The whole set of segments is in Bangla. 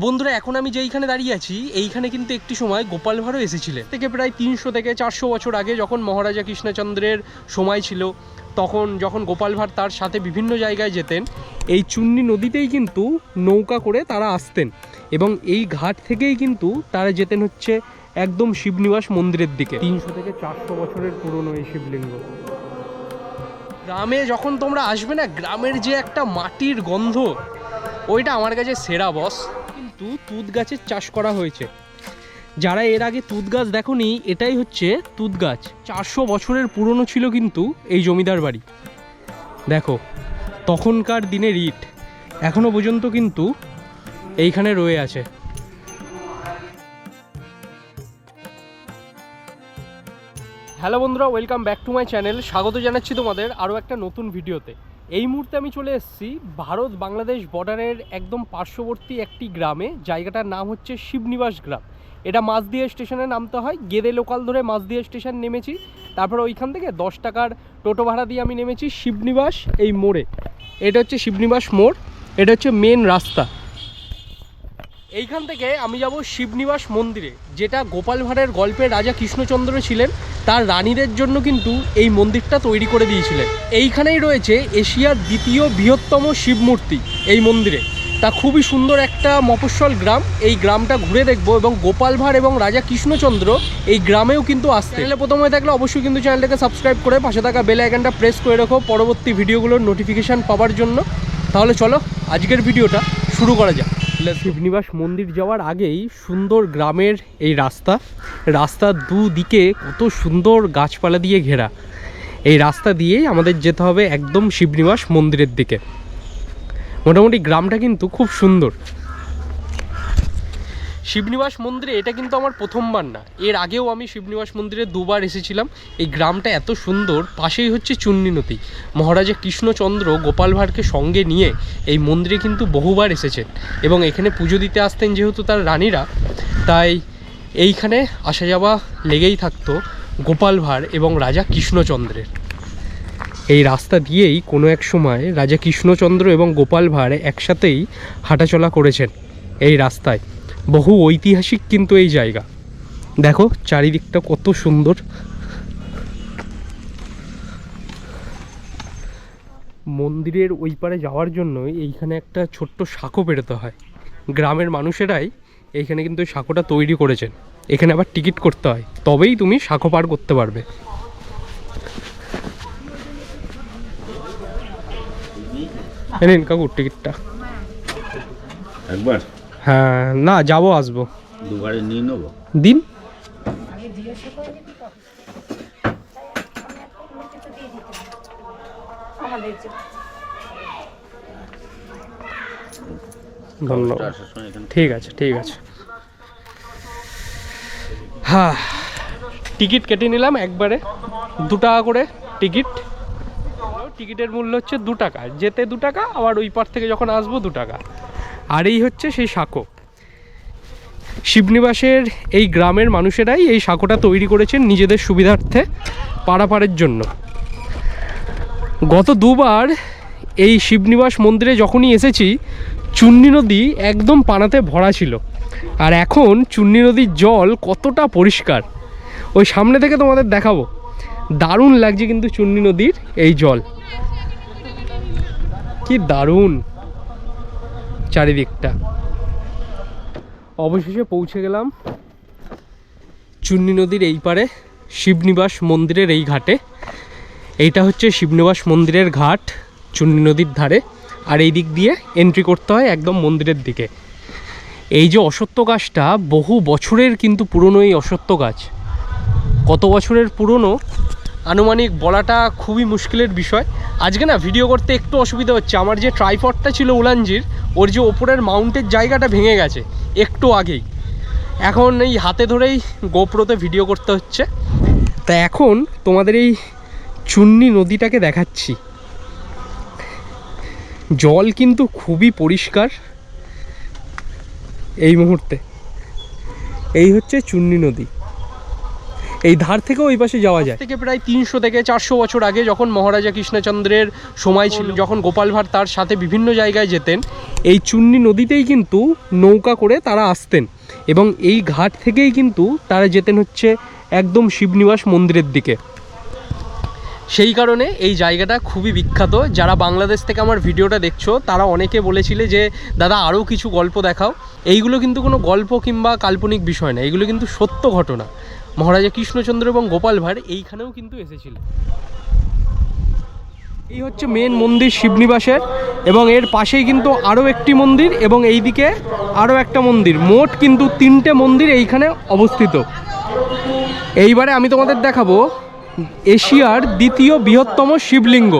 বন্ধুরা এখন আমি যেইখানে দাঁড়িয়ে আছি এইখানে কিন্তু একটি সময় গোপাল ভাঁড়ও এসেছিলেন থেকে প্রায় 300 থেকে 400 বছর আগে যখন মহারাজা কৃষ্ণচন্দ্রের সময় ছিল তখন যখন গোপাল ভাঁড় তার সাথে বিভিন্ন জায়গায় যেতেন এই চুন্নি নদীতেই কিন্তু নৌকা করে তারা আসতেন এবং এই ঘাট থেকেই কিন্তু তারা যেতেন হচ্ছে একদম শিবনিবাস মন্দিরের দিকে। 300 থেকে 400 বছরের পুরনো এই শিবলিঙ্গ। গ্রামে যখন তোমরা আসবে না, গ্রামের যে একটা মাটির গন্ধ ওইটা আমার কাছে সেরা বস। কিন্তু তুঁত গাছের চাষ করা হয়েছে। যারা এর আগে তুঁত গাছ দেখোনি, এটাই হচ্ছে তুঁত গাছ। 400 বছরের পুরনো ছিল কিন্তু এই জমিদার বাড়ি। দেখো তখনকার দিনের ইট এখনো পর্যন্ত কিন্তু এইখানে রয়ে আছে। হ্যালো বন্ধুরা, welcome back to my channel. স্বাগত জানাচ্ছি তোমাদের আরও একটা নতুন ভিডিওতে। এই মুহূর্তে আমি চলে এসেছি ভারত বাংলাদেশ বর্ডারের একদম পার্শ্ববর্তী একটি গ্রামে। জায়গাটার নাম হচ্ছে শিবনিবাস গ্রাম। এটা মাঝদিয়া স্টেশনে নামতে হয়। গেদে লোকাল ধরে মাঝদিয়া স্টেশন নেমেছি, তারপরে ওইখান থেকে 10 টাকার টোটো ভাড়া দিয়ে আমি নেমেছি শিবনিবাস এই মোড়ে। এটা হচ্ছে শিবনিবাস মোড়, এটা হচ্ছে মেন রাস্তা। এইখান থেকে আমি যাব শিবনিবাস মন্দিরে, যেটা গোপাল ভাঁড়ের গল্পের রাজা কৃষ্ণচন্দ্র ছিলেন, তার রানীদের জন্য কিন্তু এই মন্দিরটা তৈরি করে দিয়েছিলেন। এইখানেই রয়েছে এশিয়ার দ্বিতীয় বৃহত্তম শিব মূর্তি এই মন্দিরে। তা খুবই সুন্দর একটা মফস্বল গ্রাম। এই গ্রামটা ঘুরে দেখবো এবং গোপাল ভাঁড় এবং রাজা কৃষ্ণচন্দ্র এই গ্রামেও কিন্তু আসতে। চ্যানেলে প্রথম হয়ে থাকলে অবশ্যই কিন্তু চ্যানেলটাকে সাবস্ক্রাইব করে পাশে থাকা বেল আইকনটা প্রেস করে রাখো পরবর্তী ভিডিওগুলোর নোটিফিকেশান পাওয়ার জন্য। তাহলে চলো আজকের ভিডিওটা শুরু করা যাক। শিবনিবাস মন্দির যাওয়ার আগেই সুন্দর গ্রামের এই রাস্তার দুদিকে কত সুন্দর গাছপালা দিয়ে ঘেরা। এই রাস্তা দিয়েই আমাদের যেতে হবে একদম শিবনিবাস মন্দিরের দিকে। মোটামুটি গ্রামটা কিন্তু খুব সুন্দর। শিবনিবাস মন্দিরে এটা কিন্তু আমার প্রথমবার না, এর আগেও আমি শিবনিবাস মন্দিরে দুবার এসেছিলাম। এই গ্রামটা এত সুন্দর। পাশেই হচ্ছে চুন্নি নদী। মহারাজা কৃষ্ণচন্দ্র গোপাল ভাঁড়কে সঙ্গে নিয়ে এই মন্দিরে কিন্তু বহুবার এসেছেন এবং এখানে পুজো দিতে আসতেন যেহেতু তার রানীরা, তাই এইখানে আসা যাওয়া লেগেই থাকতো গোপাল ভাঁড় এবং রাজা কৃষ্ণচন্দ্রের। এই রাস্তা দিয়েই কোনো এক সময় রাজা কৃষ্ণচন্দ্র এবং গোপাল ভাঁড় একসাথেই হাঁটাচলা করেছেন এই রাস্তায়। বহু ঐতিহাসিক কিন্তু এই জায়গা। দেখো চারিদিকটা কত সুন্দর। মন্দিরের ওই পারে যাওয়ার জন্য এইখানে একটা ছোট্ট সাঁকো পেরোতে হয়। গ্রামের মানুষেরাই এইখানে কিন্তু ওই সাঁকোটা তৈরি করেছেন। এখানে আবার টিকিট করতে হয়, তবেই তুমি সাঁকো পার করতে পারবে। নিন কাকু টিকিটটা। একবার? হ্যাঁ, না যাবো আসবো দুবারে নিয়ে নেবো। দিন। ধন্যবাদ। ঠিক আছে ঠিক আছে। হ্যাঁ, টিকিট কেটে নিলাম একবারে। 2 টাকা করে টিকিট। টিকিটের মূল্য হচ্ছে 2 টাকা, যেতে 2 টাকা, আবার ওই পার থেকে যখন আসবো 2 টাকা। আর এই হচ্ছে সেই সাঁকো। শিবনিবাসের এই গ্রামের মানুষেরাই এই সাঁকোটা তৈরি করেছেন নিজেদের সুবিধার্থে, পারাপারের জন্য। গত 2বার এই শিবনিবাস মন্দিরে যখনই এসেছি, চুন্নি নদী একদম পানাতে ভরা ছিল। আর এখন চুন্নি নদীর জল কতটা পরিষ্কার ওই সামনে থেকে তোমাদের দেখাবো। দারুণ লাগছে কিন্তু চুন্নি নদীর এই জল, কি দারুণ চারিদিকটা। অবশেষে পৌঁছে গেলাম চুন্নি নদীর এই পারে শিবনিবাস মন্দিরের এই ঘাটে। এইটা হচ্ছে শিবনিবাস মন্দিরের ঘাট চুন্নি নদীর ধারে। আর এই দিক দিয়ে এন্ট্রি করতে হয় একদম মন্দিরের দিকে। এই যে অশ্বত্থ গাছটা বহু বছরের কিন্তু পুরনো। এই অশ্বত্থ গাছ কত বছরের পুরনো আনুমানিক বলাটা খুবই মুশকিলের বিষয়। আজকে না ভিডিও করতে একটু অসুবিধা হচ্ছে। আমার যে ট্রাইপডটা ছিল উলানজির, ওর যে ওপরের মাউন্টের জায়গাটা ভেঙে গেছে একটু আগেই। এখন এই হাতে ধরেই গোপ্রোতে ভিডিও করতে হচ্ছে। তা এখন তোমাদের এই চুন্নি নদীটাকে দেখাচ্ছি। জল কিন্তু খুবই পরিষ্কার এই মুহূর্তে। এই হচ্ছে চুন্নি নদী। এই ধার থেকে ওই পাশে যাওয়া যায়। থেকে প্রায় 300 থেকে 400 বছর আগে যখন মহারাজা কৃষ্ণচন্দ্রের সময় ছিল, যখন গোপাল ভাঁড় তার সাথে বিভিন্ন জায়গায় যেতেন, এই চূর্ণী নদীতেই কিন্তু নৌকা করে তারা আসতেন এবং এই ঘাট থেকেই কিন্তু তারা যেতেন হচ্ছে একদম শিবনিবাস মন্দিরের দিকে। সেই কারণে এই জায়গাটা খুবই বিখ্যাত। যারা বাংলাদেশ থেকে আমার ভিডিওটা দেখছো তারা অনেকে বলেছিলে যে দাদা আরও কিছু গল্প দেখাও। এইগুলো কিন্তু কোনো গল্প কিংবা কাল্পনিক বিষয় না, এগুলো কিন্তু সত্য ঘটনা। মহারাজা কৃষ্ণচন্দ্র এবং গোপাল ভাঁড় এইখানেও কিন্তু এসেছিলেন। এই হচ্ছে মেন মন্দির শিবনিবাসের, এবং এর পাশেই কিন্তু আরও একটি মন্দির এবং এইদিকে আরও একটা মন্দির। মোট কিন্তু 3টে মন্দির এইখানে অবস্থিত। এইবারে আমি তোমাদের দেখাবো এশিয়ার দ্বিতীয় বৃহত্তম শিবলিঙ্গ,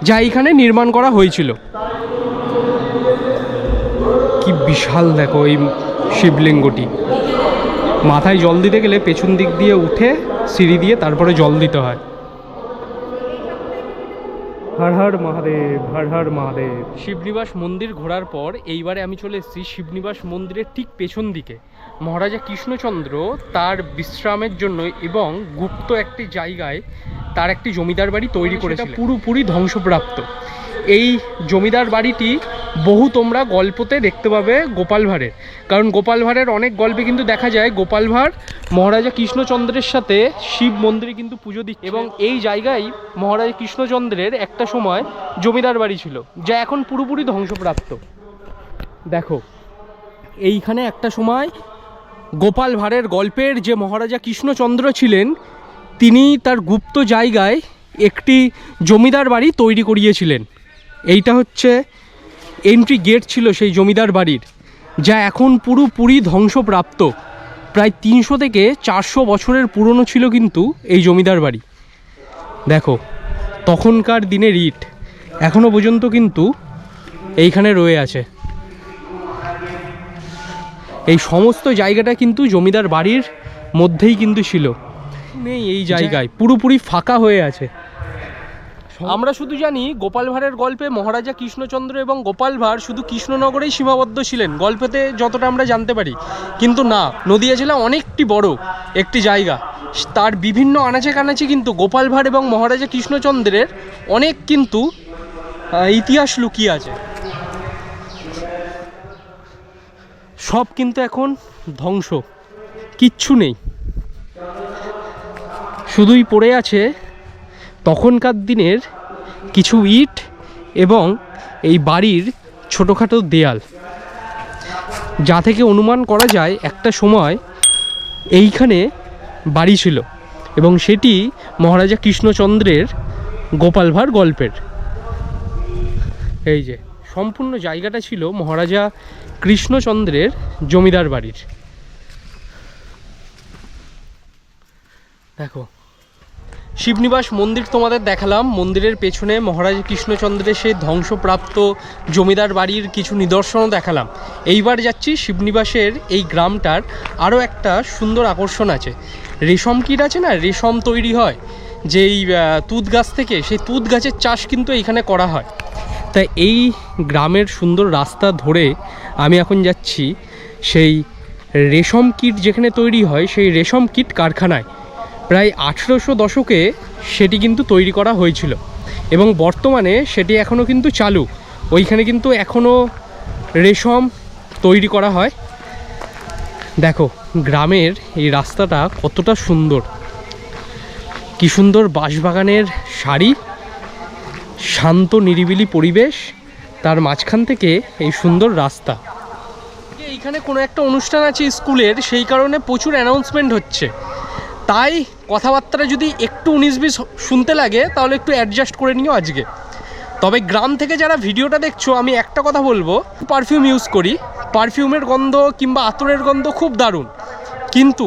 যা এইখানে নির্মাণ করা হয়েছিল। কি বিশাল দেখো এই শিবলিঙ্গটি। মাথায় জল দিতে গেলে পেছন দিক দিয়ে উঠে সিঁড়ি দিয়ে তারপরে জল দিতে হয়। হর হর মহাদেব, হর হর মহাদেব। শিবনিবাস মন্দির ঘোরার পর এইবারে আমি চলে এসেছি শিবনিবাস মন্দিরের ঠিক পেছন দিকে। মহারাজা কৃষ্ণচন্দ্র তার বিশ্রামের জন্য এবং গুপ্ত একটি জায়গায় তার একটি জমিদার বাড়ি তৈরি করেছিল, পুরোপুরি ধ্বংসপ্রাপ্ত। এই জমিদার বাড়িটি বহু তোমরা গল্পতে দেখতে পাবে গোপাল ভাঁড়ের, কারণ গোপাল ভাঁড়ের অনেক গল্পে কিন্তু দেখা যায় গোপাল ভাঁড় মহারাজা কৃষ্ণচন্দ্রের সাথে শিব মন্দিরে কিন্তু পুজো দিচ্ছে। এবং এই জায়গায় মহারাজা কৃষ্ণচন্দ্রের একটা সময় জমিদার বাড়ি ছিল, যা এখন পুরোপুরি ধ্বংসপ্রাপ্ত। দেখো এইখানে একটা সময় গোপাল ভাঁড়ের গল্পের যে মহারাজা কৃষ্ণচন্দ্র ছিলেন, তিনি তার গুপ্ত জায়গায় একটি জমিদার বাড়ি তৈরি করিয়েছিলেন। এইটা হচ্ছে এন্ট্রি গেট ছিল সেই জমিদার বাড়ির, যা এখন পুরোপুরি ধ্বংসপ্রাপ্ত। প্রায় 300 থেকে 400 বছরের পুরনো ছিল কিন্তু এই জমিদার বাড়ি। দেখো তখনকার দিনের ইট এখনও পর্যন্ত কিন্তু এইখানে রয়ে আছে। এই সমস্ত জায়গাটা কিন্তু জমিদার বাড়ির মধ্যেই কিন্তু ছিল, নেই এই জায়গায়, পুরোপুরি ফাঁকা হয়ে আছে। আমরা শুধু জানি গোপাল ভাঁড়ের গল্পে মহারাজা কৃষ্ণচন্দ্র এবং গোপাল ভাঁড় শুধু কৃষ্ণনগরেই সীমাবদ্ধ ছিলেন, গল্পেতে যতটা আমরা জানতে পারি। কিন্তু না, নদিয়া জেলা অনেকটি বড় একটি জায়গা, তার বিভিন্ন আনাচে কানাচে কিন্তু গোপাল ভাঁড় এবং মহারাজা কৃষ্ণচন্দ্রের অনেক কিন্তু ইতিহাস লুকিয়ে আছে। সব কিন্তু এখন ধ্বংস, কিচ্ছু নেই, শুধুই পড়ে আছে তখনকার দিনের কিছু ইট এবং এই বাড়ির ছোটোখাটো দেয়াল, যা থেকে অনুমান করা যায় একটা সময় এইখানে বাড়ি ছিল এবং সেটি মহারাজা কৃষ্ণচন্দ্রের গোপাল ভাঁড় গল্পের। এই যে সম্পূর্ণ জায়গাটা ছিল মহারাজা কৃষ্ণচন্দ্রের জমিদার বাড়ির। দেখো শিবনিবাস মন্দির তোমাদের দেখালাম, মন্দিরের পেছনে মহারাজা কৃষ্ণচন্দ্রের সেই ধ্বংসপ্রাপ্ত জমিদার বাড়ির কিছু নিদর্শনও দেখালাম। এইবার যাচ্ছি শিবনিবাসের এই গ্রামটার আরও একটা সুন্দর আকর্ষণ আছে। রেশম কীট আছে না, রেশম তৈরি হয় যেই তুঁত গাছ থেকে, সেই তুঁত গাছের চাষ কিন্তু এইখানে করা হয়। তাই এই গ্রামের সুন্দর রাস্তা ধরে আমি এখন যাচ্ছি সেই রেশম কীট যেখানে তৈরি হয় সেই রেশম কীট কারখানায়। প্রায় 1800 দশকে সেটি কিন্তু তৈরি করা হয়েছিল এবং বর্তমানে সেটি এখনও কিন্তু চালু। ওইখানে কিন্তু এখনও রেশম তৈরি করা হয়। দেখো গ্রামের এই রাস্তাটা কতটা সুন্দর, কি সুন্দর বাঁশবাগানের সারি, শান্ত নিরিবিলি পরিবেশ, তার মাঝখান থেকে এই সুন্দর রাস্তা। এইখানে কোনো একটা অনুষ্ঠান আছে স্কুলের, সেই কারণে প্রচুর অ্যানাউন্সমেন্ট হচ্ছে, তাই কথাবার্তা যদি একটু 19-20 শুনতে লাগে তাহলে একটু অ্যাডজাস্ট করে নিও আজকে। তবে গ্রাম থেকে যারা ভিডিওটা দেখছো আমি একটা কথা বলবো, পারফিউম ইউজ করি, পারফিউমের গন্ধ কিংবা আতরের গন্ধ খুব দারুণ, কিন্তু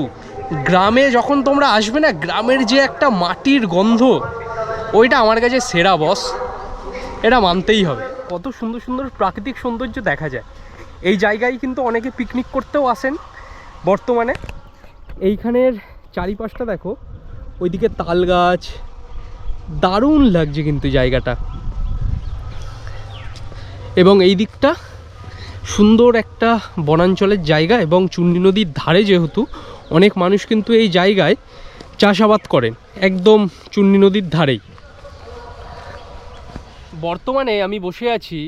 গ্রামে যখন তোমরা আসবে না, গ্রামের যে একটা মাটির গন্ধ, ওইটা আমার কাছে সেরা বস, এটা মানতেই হবে। কত সুন্দর সুন্দর প্রাকৃতিক সৌন্দর্য দেখা যায় এই জায়গায়, কিন্তু অনেকে পিকনিক করতেও আসেন বর্তমানে। এইখানের চারিপাশটা দেখো, ওইদিকে তাল গাছ, দারুণ লাগছে কিন্তু জায়গাটা। এবং এই দিকটা সুন্দর একটা বনাঞ্চলের জায়গা এবং চূর্ণী নদীর ধারে যেহেতু, অনেক মানুষ কিন্তু এই জায়গায় চাষাবাদ করেন, একদম চুন্নি নদীর ধারেই। বর্তমানে আমি বসে আছি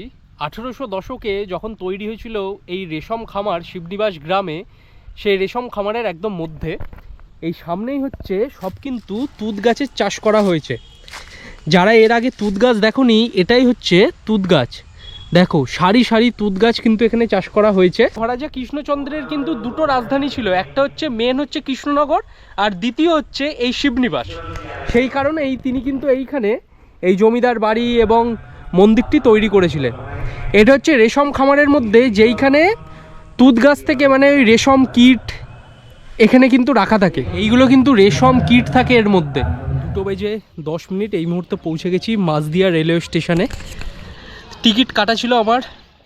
1800 দশকে যখন তৈরি হয়েছিল এই রেশম খামার শিবনিবাস গ্রামে, সেই রেশম খামারের একদম মধ্যে। এই সামনেই হচ্ছে সব কিন্তু তুঁত গাছের চাষ করা হয়েছে। যারা এর আগে তুঁত গাছ দেখোনি, এটাই হচ্ছে তুঁত গাছ। দেখো সারি সারি তুঁত গাছ কিন্তু এখানে চাষ করা হয়েছে। মহারাজা কৃষ্ণচন্দ্রের কিন্তু দুটো রাজধানী ছিল, একটা হচ্ছে মেন হচ্ছে কৃষ্ণনগর, আর দ্বিতীয় হচ্ছে এই শিবনিবাস। সেই কারণেই তিনি কিন্তু এইখানে এই জমিদার বাড়ি এবং মন্দিরটি তৈরি করেছিলেন। এটা হচ্ছে রেশম খামারের মধ্যে, যেইখানে তুঁত গাছ থেকে মানে ওই রেশম কীট এখানে কিন্তু রাখা থাকে। এইগুলো কিন্তু রেশম কীট থাকে এর মধ্যে। 2:10 এই মুহূর্তে পৌঁছে গেছি মাঝদিয়া রেলওয়ে স্টেশনে। টিকিট কাটা ছিল আমার,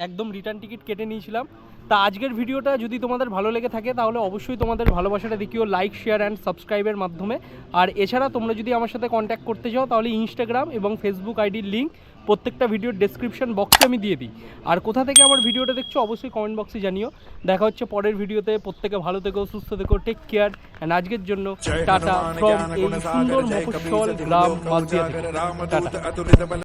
একদম রিটার্ন টিকিট কেটে নিয়েছিলাম। তা আজকের ভিডিওটা যদি তোমাদের ভালো লেগে থাকে তাহলে অবশ্যই তোমাদের ভালোবাসাটা দেখিও লাইক, শেয়ার অ্যান্ড সাবস্ক্রাইবের মাধ্যমে। আর এছাড়া তোমরা যদি আমার সাথে কন্ট্যাক্ট করতে চাও তাহলে ইনস্টাগ্রাম এবং ফেসবুক আইডির লিঙ্ক প্রত্যেকটা ভিডিওর ডেসক্রিপশন বক্সে আমি দিয়ে দিই। আর কোথা থেকে আমার ভিডিওটা দেখছো অবশ্যই কমেন্ট বক্সে জানিও। দেখা হচ্ছে পরের ভিডিওতে। প্রত্যেকে ভালো থেকো, সুস্থ থেকো, টেক কেয়ার। অ্যান্ড আজকের জন্য টাটা ফ্রম এই সুন্দর মফস্বল গ্রাম মাঝদিয়া থেকে। টাটা।